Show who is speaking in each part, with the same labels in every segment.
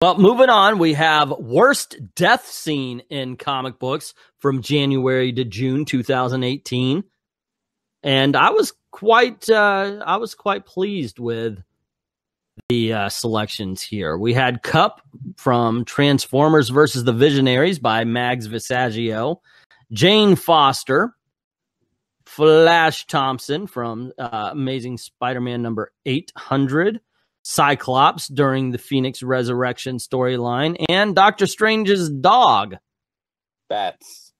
Speaker 1: Well, moving on, we have worst death scene in comic books from January to June 2018, and I was quite pleased with the selections here. We had Cup from Transformers versus the Visionaries by Mags Visaggio, Jane Foster, Flash Thompson from Amazing Spider-Man number 800, Cyclops during the Phoenix Resurrection storyline, and Doctor Strange's dog.
Speaker 2: Bats.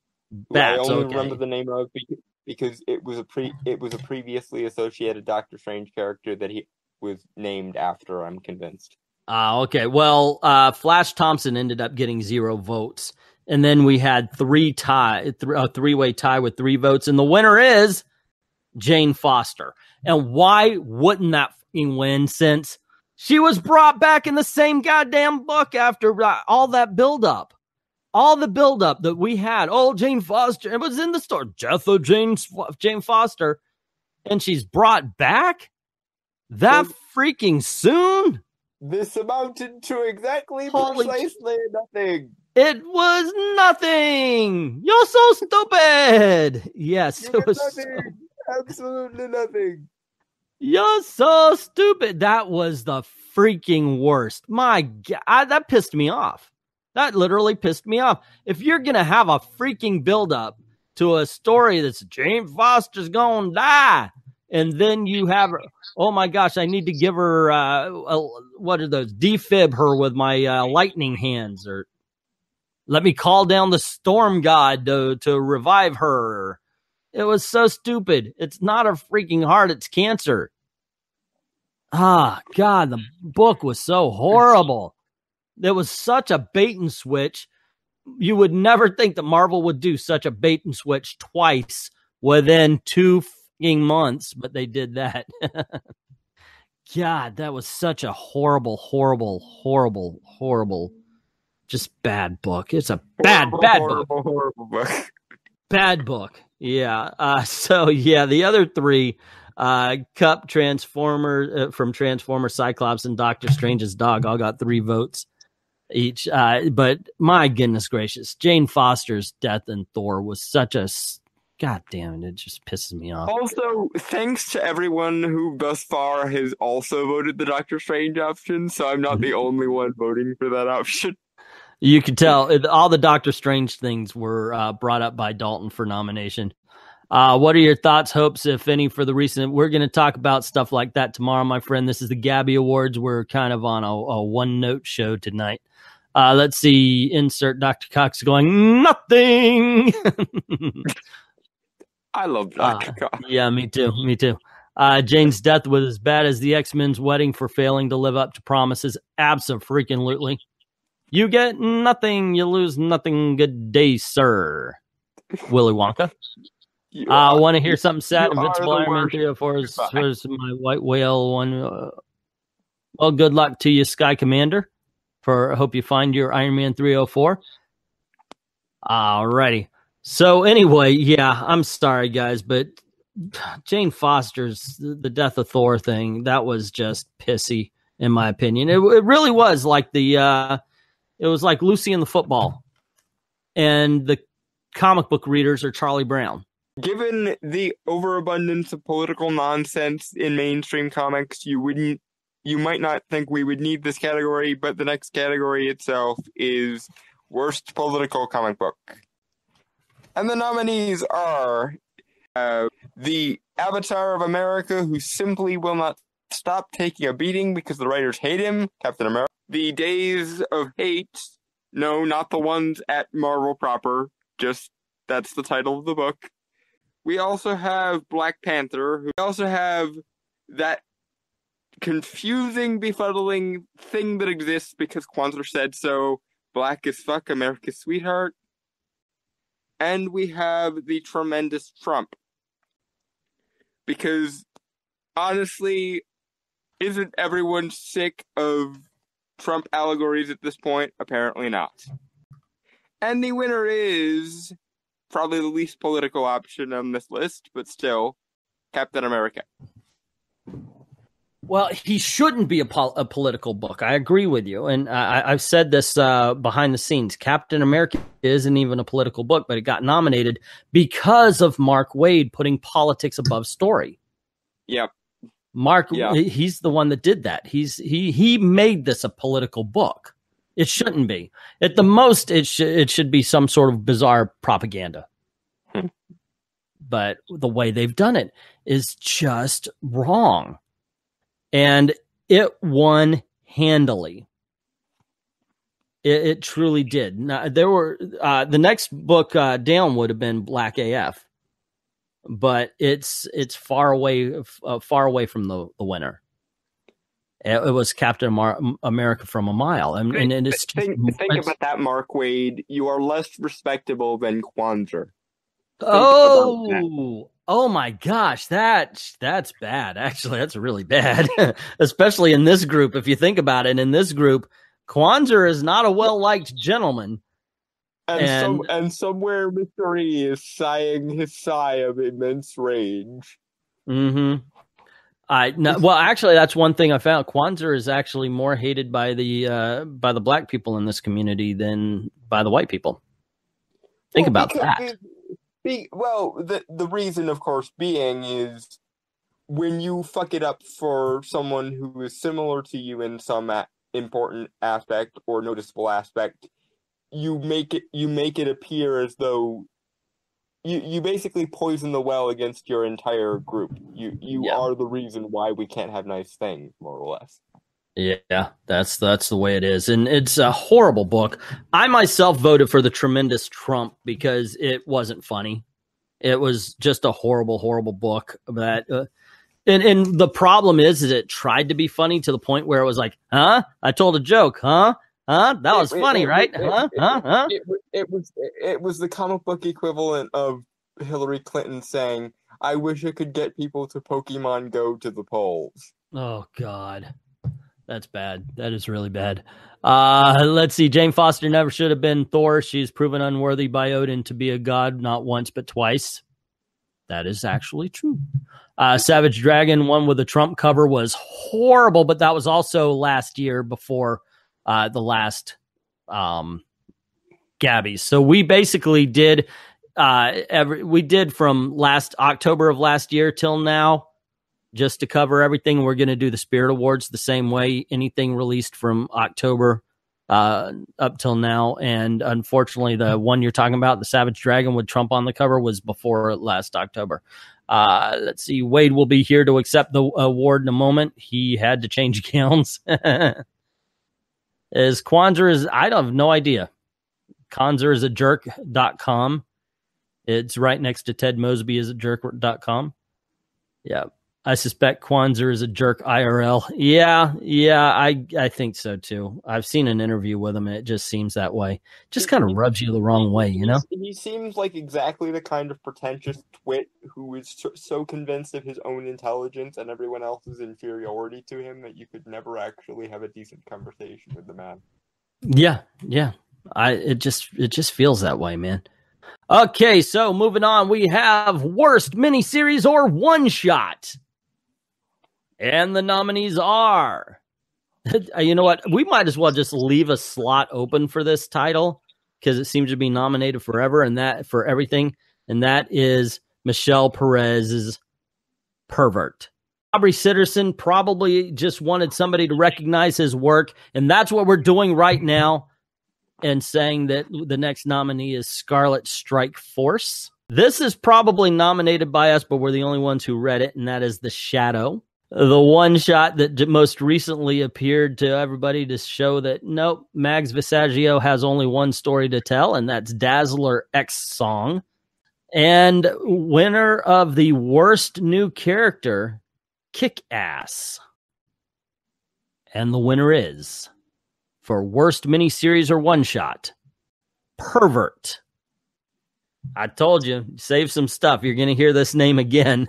Speaker 2: I only remember the name of because it was a previously associated Doctor Strange character that he was named after, I'm convinced.
Speaker 1: Okay. Well, Flash Thompson ended up getting 0 votes. And then we had a three-way tie with 3 votes. And the winner is Jane Foster. And why wouldn't that fucking win, since she was brought back in the same goddamn book after all that buildup? All the buildup that we had. Oh, Jane Foster. It was in the story. Death of Jane Foster. And she's brought back? That freaking soon?
Speaker 2: This amounted to exactly precisely nothing.
Speaker 1: It was nothing. You're so stupid. Yes, it was
Speaker 2: nothing. Absolutely nothing.
Speaker 1: You're so stupid. That was the freaking worst. My God, that pissed me off. That literally pissed me off. If you're going to have a freaking build-up to a story that's Jane Foster's going to die, and then you have her, oh my gosh, I need to give her, what are those, defib her with my lightning hands, or let me call down the storm god to revive her. It was so stupid. It's not a freaking heart, it's cancer. Ah, God, the book was so horrible. There was such a bait and switch. You would never think that Marvel would do such a bait and switch twice within 2 months, but they did that. God, that was such a horrible, just bad book. It's a bad book.
Speaker 2: Horrible book.
Speaker 1: Bad book. Yeah. So yeah, the other 3, Cup, Transformer, from Transformer, Cyclops, and Doctor Strange's dog, all got 3 votes each. But my goodness gracious, Jane Foster's death in Thor was such a, God damn it just pisses me off.
Speaker 2: Also, thanks to everyone who thus far has also voted the Doctor Strange option, so I'm not the only one voting for that option.
Speaker 1: You could tell all the Doctor Strange things were brought up by Dalton for nomination. What are your thoughts, hopes, if any, for the recent? We're going to talk about stuff like that tomorrow, my friend. This is the Gabby Awards. We're kind of on a one-note show tonight. Let's see. Insert Dr. Cox going, nothing.
Speaker 2: I love Dr. Cox.
Speaker 1: Yeah, me too. Jane's death was as bad as the X-Men's wedding for failing to live up to promises. Abso-freaking-lutely. You get nothing, you lose nothing. Good day, sir. Willy Wonka. I want to hear something sad. Invincible Iron Man 304 is my white whale one. Well, good luck to you, Sky Commander. I hope you find your Iron Man 304. Alrighty. So anyway, yeah, I'm sorry, guys, but Jane Foster's the death of Thor thing, that was just pissy, in my opinion. It really was like it was like Lucy and the Football, and the comic book readers are Charlie Brown.
Speaker 2: Given the overabundance of political nonsense in mainstream comics, you might not think we would need this category, but the next category itself is worst political comic book. And the nominees are the Avatar of America, who simply will not stop taking a beating because the writers hate him, Captain America. The Days of Hate, no, not the ones at Marvel proper, just that's the title of the book. We also have Black Panther. We also have that confusing, befuddling thing that exists because Kwanzaa said so, Black as Fuck, America's Sweetheart. And we have the Tremendous Trump. Because, honestly, isn't everyone sick of Trump allegories at this point? Apparently not. And the winner is probably the least political option on this list, but still, Captain America.
Speaker 1: Well, he shouldn't be a political book. I agree with you. And I've said this behind the scenes. Captain America isn't even a political book, but it got nominated because of Mark Waid putting politics above story.
Speaker 2: Yep.
Speaker 1: He's the one that did that. He made this a political book. It shouldn't be. At the most, it should be some sort of bizarre propaganda. But the way they've done it is just wrong. And it won handily. It truly did. Now, there were the next book down would have been Black AF, but it's far away from the winner. It was Captain America from a Mile, and it's
Speaker 2: think about that, Mark Waid. You are less respectable than Kwanzaa.
Speaker 1: Oh my gosh, that's bad. Actually, that's really bad, especially in this group. If you think about it, in this group, Kwanzaa is not a well-liked gentleman.
Speaker 2: And somewhere Mr. E is sighing his sigh of immense rage.
Speaker 1: Mm-hmm. Well, actually, that's one thing I found. Kwanzaa is actually more hated by the black people in this community than by the white people. Think about that.
Speaker 2: The reason, of course, being is when you fuck it up for someone who is similar to you in some important aspect or noticeable aspect, you make it appear as though you basically poison the well against your entire group. You are the reason why we can't have nice things, more or less.
Speaker 1: Yeah, that's the way it is. And it's a horrible book. I myself voted for the Tremendous Trump because it wasn't funny. It was just a horrible, horrible book. That and the problem is it tried to be funny to the point where it was like, huh? I told a joke, huh? Huh? That was funny, right? Huh?
Speaker 2: It was the comic book equivalent of Hillary Clinton saying, "I wish I could get people to Pokemon Go to the polls."
Speaker 1: Oh God. That's bad. That is really bad. Let's see. Jane Foster never should have been Thor. She's proven unworthy by Odin to be a god, not once, but twice. That is actually true. Savage Dragon, one with the Trump cover, was horrible, but that was also last year before the last Gabby. So we basically did from last October of last year till now, just to cover everything. We're going to do the Spirit Awards the same way. Anything released from October up till now. And unfortunately, the one you're talking about, the Savage Dragon with Trump on the cover, was before last October. Let's see. Wade will be here to accept the award in a moment. He had to change gowns. Is Kwanzaa I don't have no idea. KwanzaaIsAJerk.com. It's right next to Ted Mosby is a jerk.com. Yeah. I suspect Kwanzaa is a jerk IRL. Yeah, I think so too. I've seen an interview with him, and it just seems that way. Just kind of rubs you the wrong way, you know?
Speaker 2: He seems like exactly the kind of pretentious twit who is so convinced of his own intelligence and everyone else's inferiority to him that you could never actually have a decent conversation with the man.
Speaker 1: Yeah. It just feels that way, man. Okay, so moving on, we have worst miniseries or one shot. And the nominees are, you know what? We might as well just leave a slot open for this title because it seems to be nominated forever and that for everything. And that is Michelle Perez's Pervert. Aubrey Sitterson probably just wanted somebody to recognize his work. And that's what we're doing right now. And saying that the next nominee is Scarlet Strike Force. This is probably nominated by us, but we're the only ones who read it. And that is The Shadow. The one shot that most recently appeared to everybody to show that, nope, Mags Visaggio has only one story to tell, and that's Dazzler X Song. And winner of the worst new character, Kick-Ass. And the winner is, for worst miniseries or one shot, Pervert. I told you, save some stuff. You're going to hear this name again.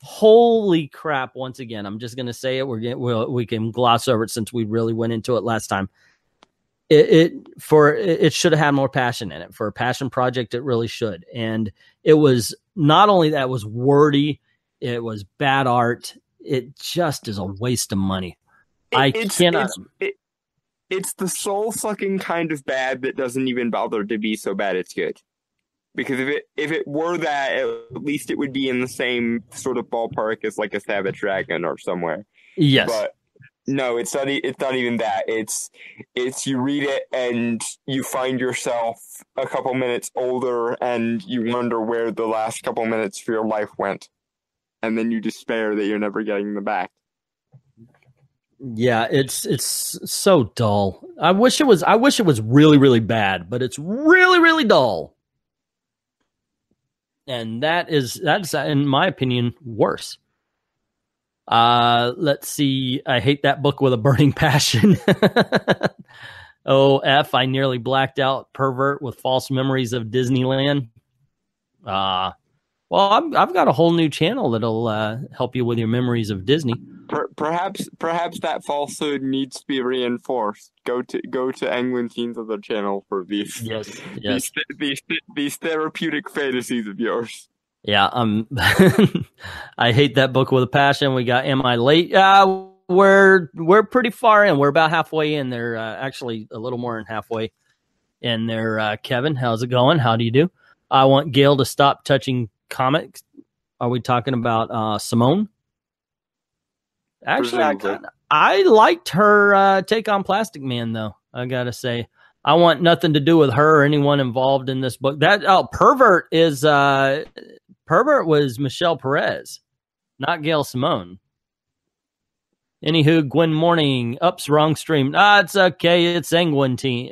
Speaker 1: Holy crap. Once again, I'm just going to say it. We can gloss over it since we really went into it last time. It should have had more passion in it. For a passion project, it really should. And it was not only that, it was wordy. It was bad art. it just is a waste of money.
Speaker 2: It's the soul-sucking kind of bad that doesn't even bother to be so bad it's good. Because if it were that, at least it would be in the same sort of ballpark as like a Savage Dragon or somewhere.
Speaker 1: Yes.
Speaker 2: But no, it's not even that. It's you read it and you find yourself a couple minutes older and you wonder where the last couple minutes of your life went. And then you despair that you're never getting them back.
Speaker 1: Yeah, it's so dull. I wish it was really, really bad, but it's really, really dull. And that's in my opinion worse. Let's see. I hate that book with a burning passion. OF, I nearly blacked out. Pervert with false memories of Disneyland. Well, I've got a whole new channel that'll help you with your memories of Disney.
Speaker 2: Perhaps that falsehood needs to be reinforced. Go to Angwintine's other channel for these these therapeutic fantasies of yours.
Speaker 1: Yeah, I hate that book with a passion. We got Am I Late? We're pretty far in. We're about halfway in. They're actually a little more than halfway in there. Kevin, how's it going? How do you do? I want Gail to stop touching comics. Are we talking about Simone? Actually, I liked her take on Plastic Man, though. I gotta say, I want nothing to do with her or anyone involved in this book. Pervert was Michelle Perez, not Gail Simone. Anywho, Gwen Morning, ups, wrong stream. It's okay. It's Penguintine.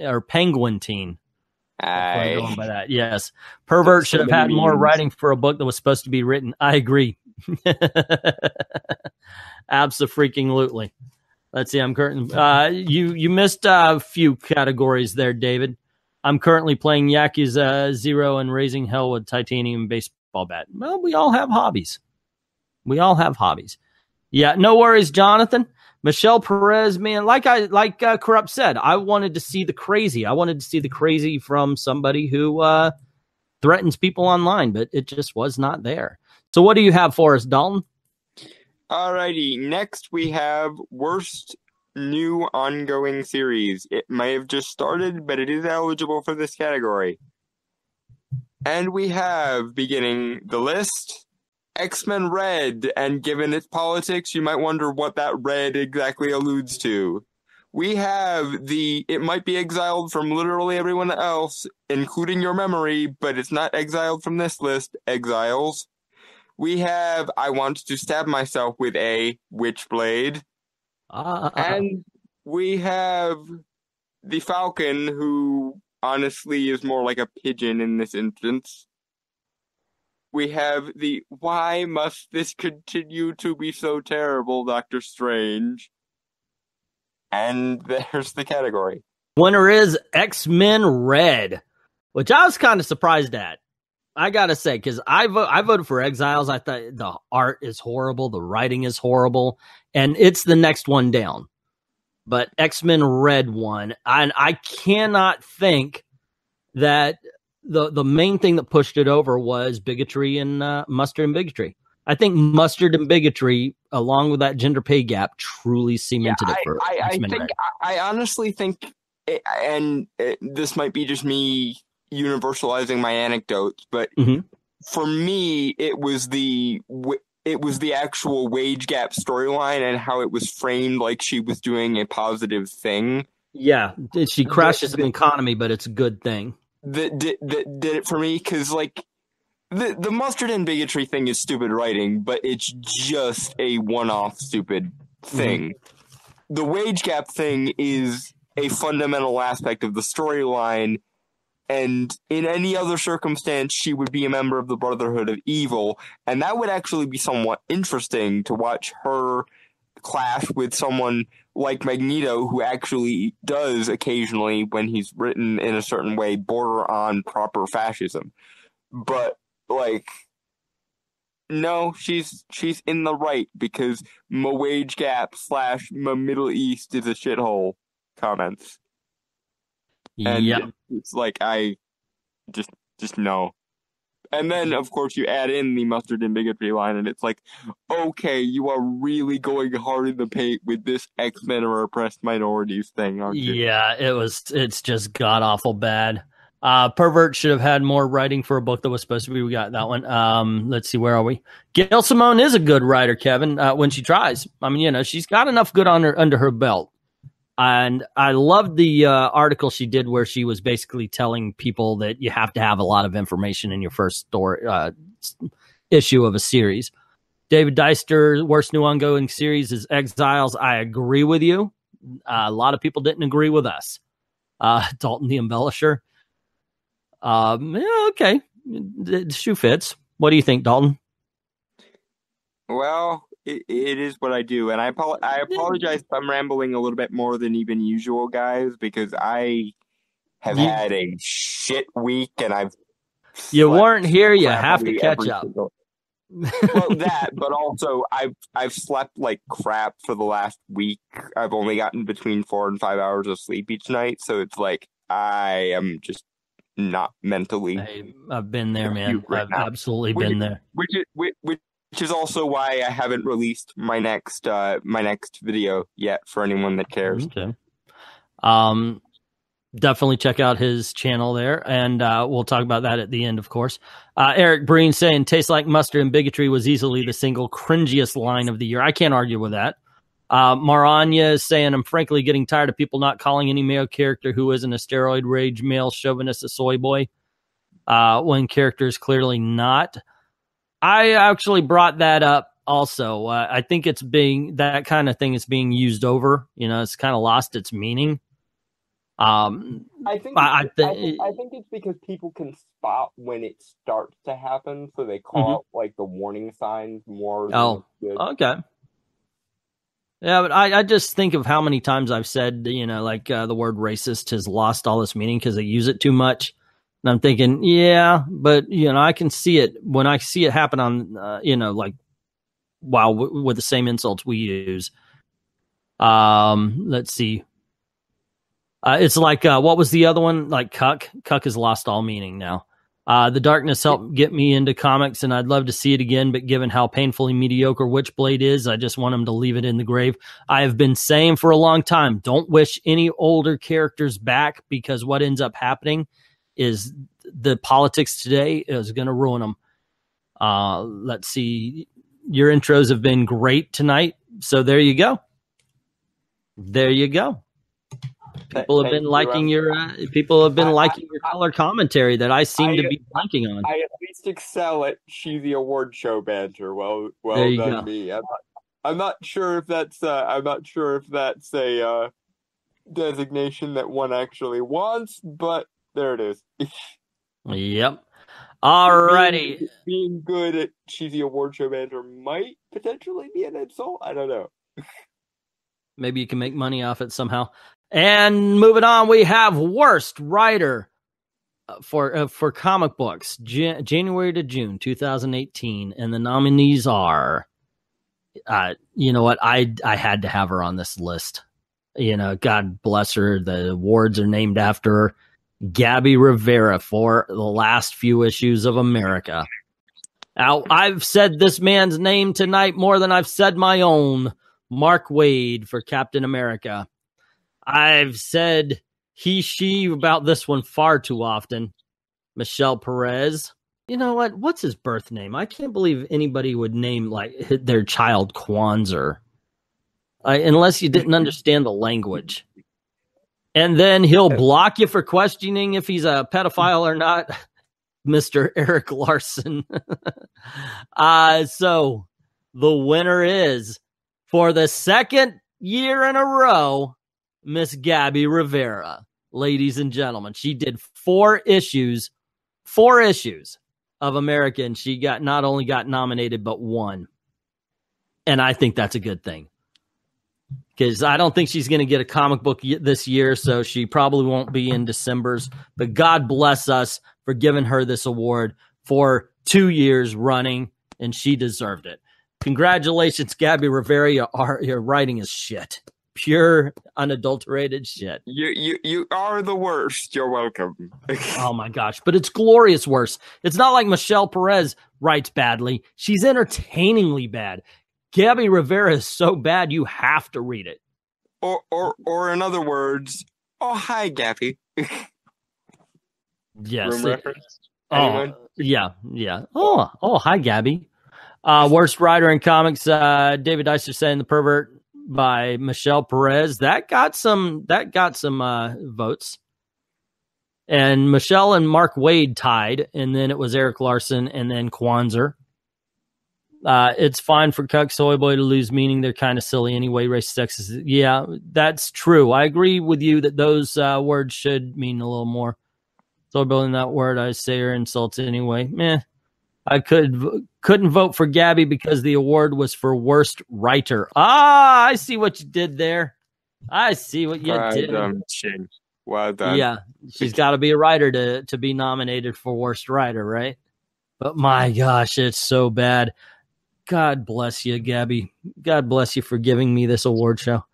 Speaker 1: Going by that. Yes. Pervert should have had more writing for a book that was supposed to be written. I agree. Abso-freaking-lutely. Let's see. I'm currently. You missed a few categories there, David. I'm currently playing Yakuza 0 and raising hell with titanium baseball bat. Well, we all have hobbies. Yeah, no worries, Jonathan. Michelle Perez, man, like Corrupt said, I wanted to see the crazy. I wanted to see the crazy from somebody who threatens people online, but it just was not there. So what do you have for us, Dalton?
Speaker 2: Alrighty, next we have Worst New Ongoing Series. It may have just started, but it is eligible for this category. And we have, beginning the list, X-Men Red, and given its politics, you might wonder what that red exactly alludes to. We have it might be exiled from literally everyone else, including your memory, but it's not exiled from this list, Exiles. We have I Want to Stab Myself with a Witchblade. And we have the Falcon, who honestly is more like a pigeon in this instance. We have the Why Must This Continue to Be So Terrible, Doctor Strange. And there's the category.
Speaker 1: Winner is X-Men Red, which I was kind of surprised at. I gotta say, because I voted for Exiles. I thought the art is horrible, the writing is horrible, and it's the next one down. But X-Men Red won, and I cannot think that the main thing that pushed it over was bigotry and mustard and bigotry. I think mustard and bigotry, along with that gender pay gap, truly cemented it for X-Men Red.
Speaker 2: I honestly think, this might be just me universalizing my anecdotes, but for me, it was the actual wage gap storyline and how it was framed like she was doing a positive thing.
Speaker 1: Yeah, she crashes the economy, but it's a good thing.
Speaker 2: That did it for me, because like the mustard and bigotry thing is stupid writing, but it's just a one-off stupid thing. The wage gap thing is a fundamental aspect of the storyline. And in any other circumstance, she would be a member of the Brotherhood of Evil. And that would actually be somewhat interesting to watch her clash with someone like Magneto, who actually does occasionally, when he's written in a certain way, border on proper fascism. But, like, no, she's in the right, because my wage gap / my Middle East is a shithole comments. And it's like, I just no. And then, of course, you add in the mustard and bigotry line, and it's like, okay, you are really going hard in the paint with this X-Men or oppressed minorities thing, aren't you?
Speaker 1: Yeah, it's just god awful bad. Pervert should have had more writing for a book that was supposed to be. We got that one. Let's see, where are we? Gail Simone is a good writer, Kevin, when she tries. I mean, you know, she's got enough good under her belt. And I loved the article she did where she was basically telling people that you have to have a lot of information in your first story issue of a series. David Deister, worst new ongoing series is Exiles. I agree with you. A lot of people didn't agree with us. Dalton the Embellisher. Yeah, okay. The shoe fits. What do you think, Dalton?
Speaker 2: Well, it is what I do, and I apologize if I'm rambling a little bit more than even usual, guys, because I have had a shit week, and
Speaker 1: you weren't here. You have to catch up.
Speaker 2: Well, that, but also I've slept like crap for the last week. I've only gotten between 4 and 5 hours of sleep each night, so it's like I am just not mentally.
Speaker 1: I've been there, man. I've absolutely been there.
Speaker 2: Which is also why I haven't released my next video yet for anyone that cares.
Speaker 1: Okay. Definitely check out his channel there, and we'll talk about that at the end, of course. Eric Breen saying, tastes like mustard and bigotry was easily the single cringiest line of the year. I can't argue with that. Maranya is saying, I'm frankly getting tired of people not calling any male character who isn't a steroid rage male chauvinist a soy boy when character is clearly not. I actually brought that up also. I think that kind of thing is being used over. You know, it's kind of lost its meaning.
Speaker 2: I think it's because people can spot when it starts to happen, so they call it like the warning signs more.
Speaker 1: Oh, okay. Yeah, but I just think of how many times I've said, you know, like the word racist has lost all its meaning because they use it too much. And I'm thinking, yeah, but, you know, I can see it when I see it happen on, you know, like, wow, with the same insults we use. Let's see. It's like, what was the other one? Like cuck. Cuck has lost all meaning now. The darkness helped get me into comics, and I'd love to see it again, but given how painfully mediocre Witchblade is, I just want him to leave it in the grave. I have been saying for a long time, don't wish any older characters back, because what ends up happening is the politics today is going to ruin them. Let's see. Your intros have been great tonight, so there you go. There you go. People have been liking your color commentary that I seem to be blanking on.
Speaker 2: I at least excel at cheesy award show banter. Well done, me. I'm not sure if that's a designation that one actually wants, but there it is.
Speaker 1: Yep. Alrighty.
Speaker 2: Being good at cheesy award show banter might potentially be an insult. I don't know.
Speaker 1: Maybe you can make money off it somehow. And moving on, we have worst writer for comic books, January to June 2018, and the nominees are, you know what, I had to have her on this list. You know, God bless her. The awards are named after her. Gabby Rivera for the last few issues of America. Now, I've said this man's name tonight more than I've said my own. Mark Waid for Captain America. I've said he, she about this one far too often. Michelle Perez. You know what? What's his birth name? I can't believe anybody would name like their child Kwanzaa. Unless you didn't understand the language. And then he'll block you for questioning if he's a pedophile or not. Mr. Eric Larson. So the winner is, for the second year in a row, Miss Gabby Rivera. Ladies and gentlemen, she did 4 issues of America, and she not only got nominated, but won. And I think that's a good thing. Because I don't think she's going to get a comic book this year, so she probably won't be in December's. But God bless us for giving her this award for 2 years running, and she deserved it. Congratulations, Gabby Rivera. Your writing is shit. pure, unadulterated shit.
Speaker 2: You are the worst. You're welcome.
Speaker 1: Oh my gosh, but it's glorious worse. It's not like Michelle Perez writes badly. She's entertainingly bad. Gabby Rivera is so bad you have to read it.
Speaker 2: Or in other words, oh hi Gabby.
Speaker 1: Yes.
Speaker 2: Room reference?
Speaker 1: Oh, yeah. Oh, hi Gabby. Worst writer in comics, David Deister saying The Pervert by Michelle Perez. That got some votes. And Michelle and Mark Waid tied, and then it was Eric Larson and then Kwanzaa. It's fine for Cuck Soy Boy to lose meaning. They're kind of silly anyway. Racist, sexist. Yeah, that's true. I agree with you that those words should mean a little more. Soy Boy in that word, I say are insults anyway. Meh. I couldn't vote for Gabby because the award was for worst writer. Ah, I see what you did there. I see what you did.
Speaker 2: Well done.
Speaker 1: Yeah, she's got to be a writer to be nominated for worst writer, right? But my gosh, it's so bad. God bless you, Gabby. God bless you for giving me this award show.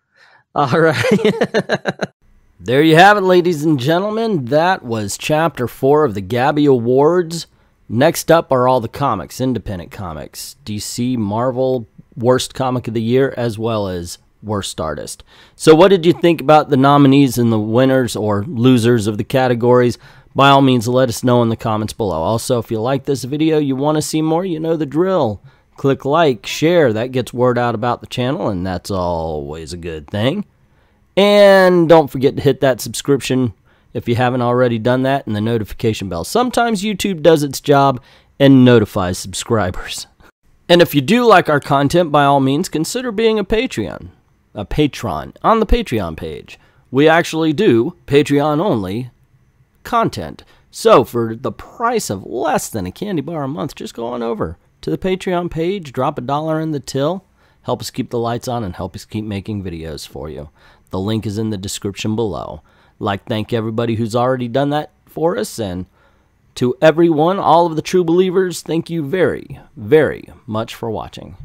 Speaker 1: All right. There you have it, ladies and gentlemen. That was Chapter 4 of the Gabby Awards. Next up are all the comics, independent comics, DC, Marvel, Worst Comic of the Year, as well as Worst Artist. So what did you think about the nominees and the winners or losers of the categories? By all means, let us know in the comments below. Also, if you like this video, you want to see more, you know the drill. Click like, share, that gets word out about the channel, and that's always a good thing. And don't forget to hit that subscription if you haven't already done that, and the notification bell. Sometimes YouTube does its job and notifies subscribers. And if you do like our content, by all means, consider being a patron on the Patreon page. We actually do Patreon-only content. So for the price of less than a candy bar a month, just go on over to the Patreon page, drop $1 in the till, help us keep the lights on, and help us keep making videos for you. The link is in the description below. Thank everybody who's already done that for us, and to everyone, all of the true believers, thank you very, very much for watching.